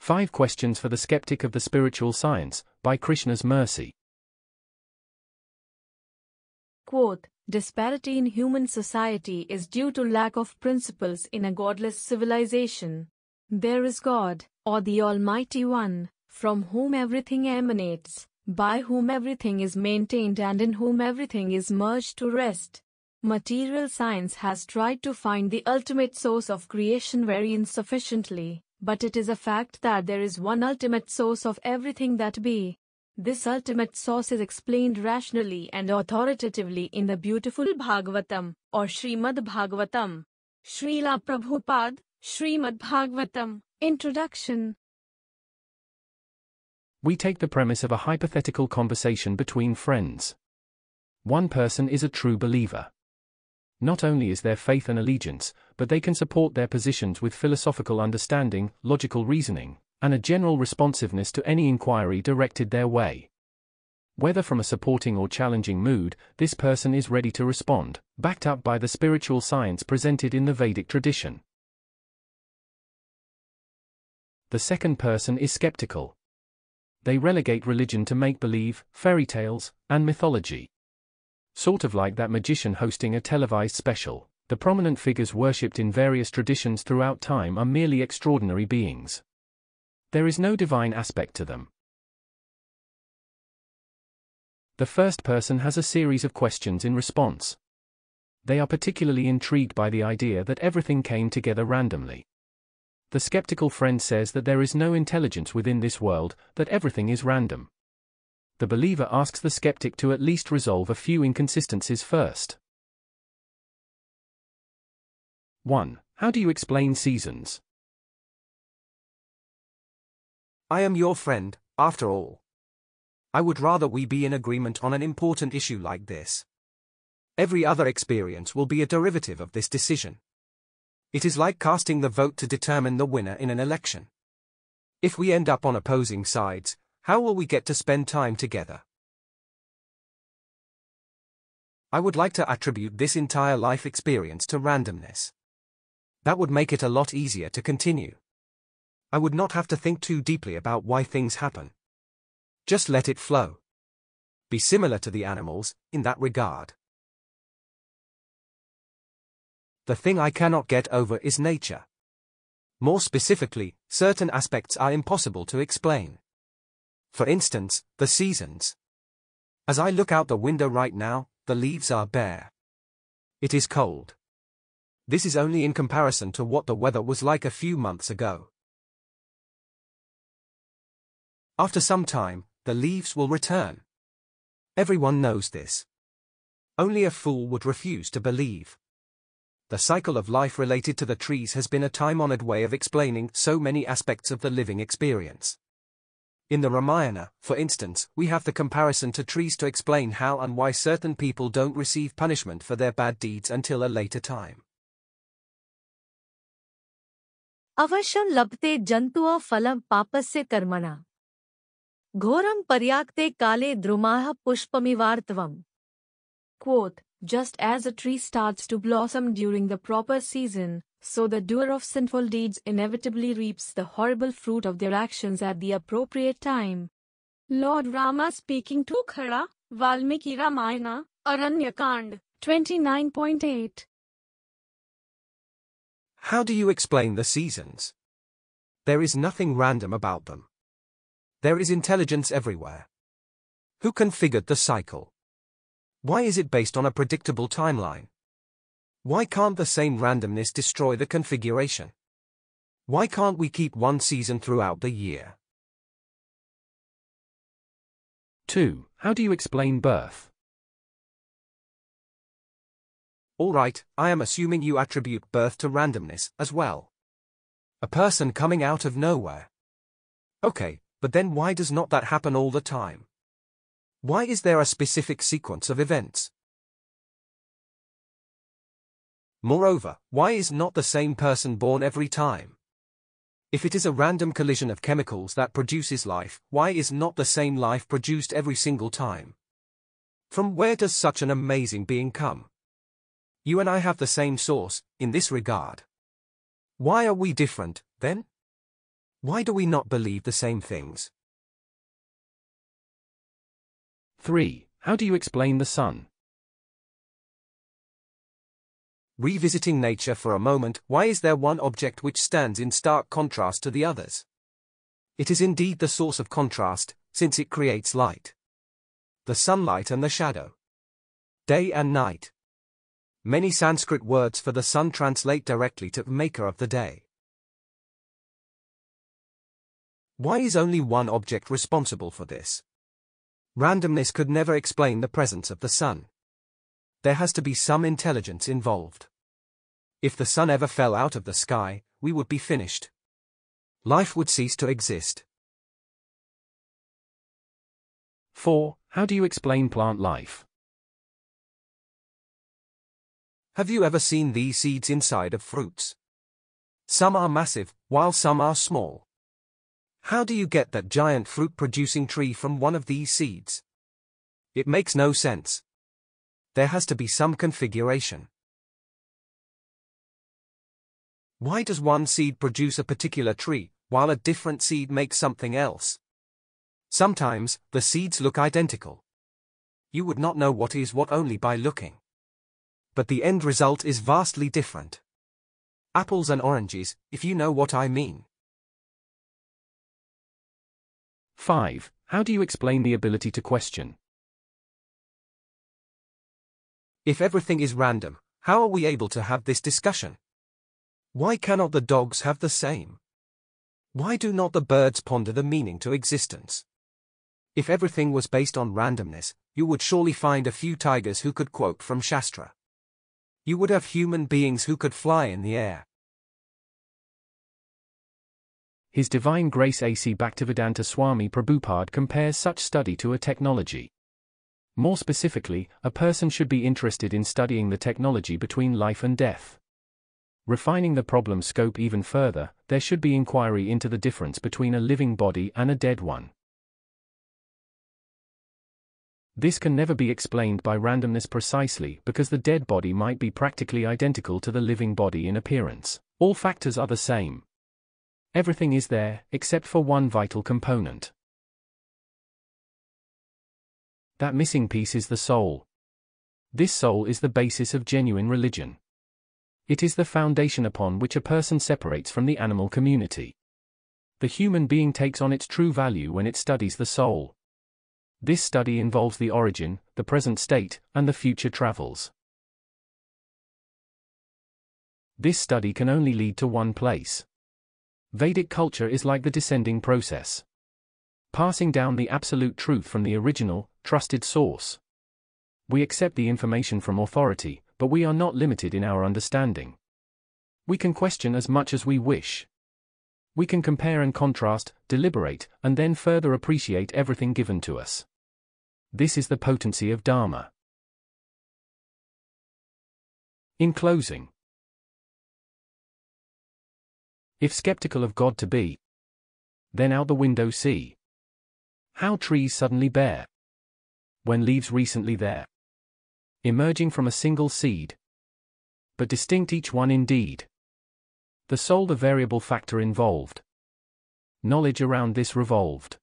5 Questions for the Skeptic of the Spiritual Science, by Krishna's Mercy. Quote, disparity in human society is due to lack of principles in a godless civilization. There is God, or the Almighty One, from whom everything emanates, by whom everything is maintained and in whom everything is merged to rest. Material science has tried to find the ultimate source of creation very insufficiently, but it is a fact that there is one ultimate source of everything that be. This ultimate source is explained rationally and authoritatively in the beautiful Bhagavatam, or Shrimad Bhagavatam. Shrila Prabhupada, Shrimad Bhagavatam, Introduction. We take the premise of a hypothetical conversation between friends. One person is a true believer. Not only is there faith and allegiance, but they can support their positions with philosophical understanding, logical reasoning, and a general responsiveness to any inquiry directed their way. Whether from a supporting or challenging mood, this person is ready to respond, backed up by the spiritual science presented in the Vedic tradition. The second person is skeptical. They relegate religion to make-believe, fairy tales, and mythology. Sort of like that magician hosting a televised special, the prominent figures worshipped in various traditions throughout time are merely extraordinary beings. There is no divine aspect to them. The first person has a series of questions in response. They are particularly intrigued by the idea that everything came together randomly. The skeptical friend says that there is no intelligence within this world, that everything is random. The believer asks the skeptic to at least resolve a few inconsistencies first. 1. How do you explain seasons? I am your friend, after all. I would rather we be in agreement on an important issue like this. Every other experience will be a derivative of this decision. It is like casting the vote to determine the winner in an election. If we end up on opposing sides, how will we get to spend time together? I would like to attribute this entire life experience to randomness. That would make it a lot easier to continue. I would not have to think too deeply about why things happen. Just let it flow. Be similar to the animals, in that regard. The thing I cannot get over is nature. More specifically, certain aspects are impossible to explain. For instance, the seasons. As I look out the window right now, the leaves are bare. It is cold. This is only in comparison to what the weather was like a few months ago. After some time, the leaves will return. Everyone knows this. Only a fool would refuse to believe. The cycle of life related to the trees has been a time-honored way of explaining so many aspects of the living experience. In the Ramayana, for instance, we have the comparison to trees to explain how and why certain people don't receive punishment for their bad deeds until a later time. Avasham labte jantua phalam papasya karmana. Ghoram paryakte kale drumaha pushpamivartvam. Quote, just as a tree starts to blossom during the proper season, so the doer of sinful deeds inevitably reaps the horrible fruit of their actions at the appropriate time. Lord Rama speaking to Khara, Valmiki Ramayana, Aranyakand, 29.8. How do you explain the seasons? There is nothing random about them. There is intelligence everywhere. Who configured the cycle? Why is it based on a predictable timeline? Why can't the same randomness destroy the configuration? Why can't we keep one season throughout the year? 2. How do you explain birth? All right, I am assuming you attribute birth to randomness as well. A person coming out of nowhere. Okay, but then why does not that happen all the time? Why is there a specific sequence of events? Moreover, why is not the same person born every time? If it is a random collision of chemicals that produces life, why is not the same life produced every single time? From where does such an amazing being come? You and I have the same source, in this regard. Why are we different, then? Why do we not believe the same things? 3. How do you explain the sun? Revisiting nature for a moment, why is there one object which stands in stark contrast to the others? It is indeed the source of contrast, since it creates light. The sunlight and the shadow. Day and night. Many Sanskrit words for the sun translate directly to maker of the day. Why is only one object responsible for this? Randomness could never explain the presence of the sun. There has to be some intelligence involved. If the sun ever fell out of the sky, we would be finished. Life would cease to exist. 4. How do you explain plant life? Have you ever seen these seeds inside of fruits? Some are massive, while some are small. How do you get that giant fruit-producing tree from one of these seeds? It makes no sense. There has to be some configuration. Why does one seed produce a particular tree, while a different seed makes something else? Sometimes, the seeds look identical. You would not know what is what only by looking. But the end result is vastly different. Apples and oranges, if you know what I mean. 5. How do you explain the ability to question? If everything is random, how are we able to have this discussion? Why cannot the dogs have the same? Why do not the birds ponder the meaning to existence? If everything was based on randomness, you would surely find a few tigers who could quote from Shastra. You would have human beings who could fly in the air. His Divine Grace A.C. Bhaktivedanta Swami Prabhupada compares such study to a technology. More specifically, a person should be interested in studying the technology between life and death. Refining the problem scope even further, there should be inquiry into the difference between a living body and a dead one. This can never be explained by randomness precisely because the dead body might be practically identical to the living body in appearance. All factors are the same. Everything is there, except for one vital component. That missing piece is the soul. This soul is the basis of genuine religion. It is the foundation upon which a person separates from the animal community. The human being takes on its true value when it studies the soul. This study involves the origin, the present state, and the future travels. This study can only lead to one place. Vedic culture is like the descending process. Passing down the absolute truth from the original, trusted source. We accept the information from authority, but we are not limited in our understanding. We can question as much as we wish. We can compare and contrast, deliberate, and then further appreciate everything given to us. This is the potency of Dharma. In closing, if skeptical of God to be, then out the window see how trees suddenly bear, when leaves recently there, emerging from a single seed, but distinct each one indeed. The soul the variable factor involved. Knowledge around this revolved.